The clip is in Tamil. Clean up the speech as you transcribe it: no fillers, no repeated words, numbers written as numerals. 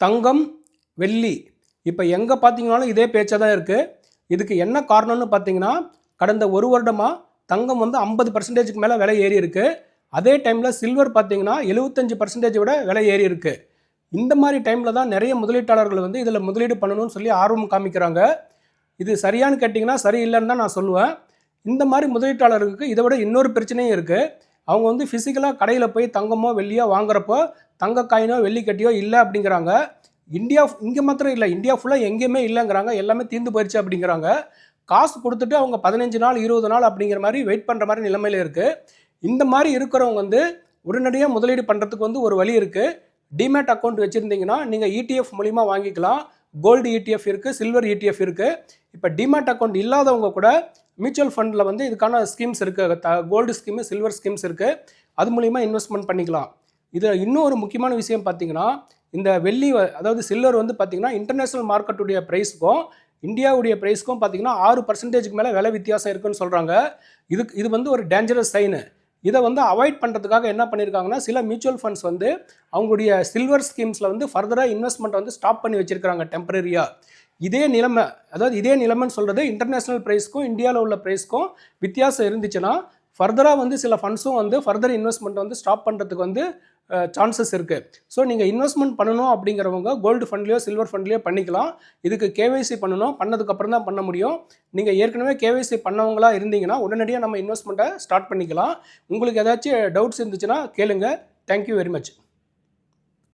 தங்கம், வெள்ளி இப்போ எங்கே பார்த்தீங்கனாலும் இதே பேச்சாக தான் இருக்குது. இதுக்கு என்ன காரணம்னு பார்த்தீங்கன்னா, கடந்த ஒரு வருடமாக தங்கம் வந்து 50% மேலே விலை ஏறி இருக்குது. அதே டைமில் சில்வர் பார்த்தீங்கன்னா 75% விட விலை ஏறி இருக்குது. இந்த மாதிரி டைமில் தான் நிறைய முதலீட்டாளர்கள் வந்து இதில் முதலீடு பண்ணணும்னு சொல்லி ஆர்வம் காமிக்கிறாங்க. இது சரியானு கேட்டிங்கன்னா சரியில்லைன்னு தான் நான் சொல்லுவேன். இந்த மாதிரி முதலீட்டாளர்களுக்கு இதை விட இன்னொரு பிரச்சனையும் இருக்குது. அவங்க வந்து ஃபிசிக்கலாக கடையில் போய் தங்கமோ வெள்ளியோ வாங்குறப்போ தங்க காயினோ வெள்ளி கட்டியோ இல்லை அப்படிங்கிறாங்க. இங்கே மாத்திரம் இல்லை, இந்தியா ஃபுல்லாக எங்கேயுமே இல்லைங்கிறாங்க, எல்லாமே தீர்ந்து போயிடுச்சு அப்படிங்கிறாங்க. காசு கொடுத்துட்டு அவங்க 15 நாள் 20 நாள் அப்படிங்கிற மாதிரி வெயிட் பண்ணுற மாதிரி நிலைமையில் இருக்குது. இந்த மாதிரி இருக்கிறவங்க வந்து உடனடியாக முதலீடு பண்ணுறதுக்கு வந்து ஒரு வழி இருக்குது. டிமேட் அக்கௌண்ட் வச்சுருந்தீங்கன்னா நீங்கள் ETF மூலிமா வாங்கிக்கலாம். கோல்டு ETF இருக்குது, சில்வர் ETF இருக்குது. இப்போ டிமேட் அக்கௌண்ட் இல்லாதவங்க கூட மியூச்சுவல் ஃபண்டில் வந்து இதுக்கான ஸ்கீம்ஸ் இருக்குது, கோல்டு ஸ்கீமு, சில்வர் ஸ்கீம்ஸ் இருக்குது. அது மூலிமா இன்வெஸ்ட்மெண்ட் பண்ணிக்கலாம். இதில் இன்னும் ஒரு முக்கியமான விஷயம் பார்த்தீங்கன்னா, இந்த வெள்ளி அதாவது சில்வர் வந்து பார்த்தீங்கன்னா இன்டர்நேஷ்னல் மார்க்கெட்டுடைய ப்ரைஸுக்கும் இந்தியாவுடைய ப்ரைஸ்க்கும் பார்த்தீங்கன்னா 6% மேலே விலை வித்தியாசம் இருக்குன்னு சொல்கிறாங்க. இது வந்து ஒரு டேஞ்சரஸ் சைனு. இதை வந்து அவாய்ட் பண்ணுறதுக்காக என்ன பண்ணியிருக்காங்கன்னா, சில மியூச்சுவல் ஃபண்ட்ஸ் வந்து அவங்களுடைய சில்வர் ஸ்கீம்ஸில் வந்து ஃபர்தராக இன்வெஸ்ட்மெண்ட் வந்து ஸ்டாப் பண்ணி வச்சுருக்காங்க டெம்பரரியாக. இதே நிலைமைன்னு சொல்கிறது இன்டர்நேஷ்னல் ப்ரைஸ்க்கும் இந்தியாவில் உள்ள ப்ரைஸ்க்கும் வித்தியாசம் இருந்துச்சுன்னா ஃபர்தராக வந்து சில ஃபண்ட்ஸும் வந்து ஃபர்தர் இன்வெஸ்ட்மெண்ட் வந்து ஸ்டாப் பண்ணுறதுக்கு வந்து சான்சஸ் இருக்குது. ஸோ நீங்கள் இன்வெஸ்ட்மெண்ட் பண்ணணும் அப்படிங்கிறவங்க கோல்டு ஃபண்ட்லேயோ சில்வர் ஃபண்ட்லேயோ பண்ணிக்கலாம். இதுக்கு கேவைசி பண்ணணும், பண்ணதுக்கப்புறம் தான் பண்ண முடியும். நீங்கள் ஏற்கனவே கேவைசி பண்ணவங்களா இருந்தீங்கன்னா உடனடியாக நம்ம இன்வெஸ்ட்மெண்ட்டை ஸ்டார்ட் பண்ணிக்கலாம். உங்களுக்கு ஏதாச்சும் டவுட்ஸ் இருந்துச்சுன்னா கேளுங்க. Thank you very much.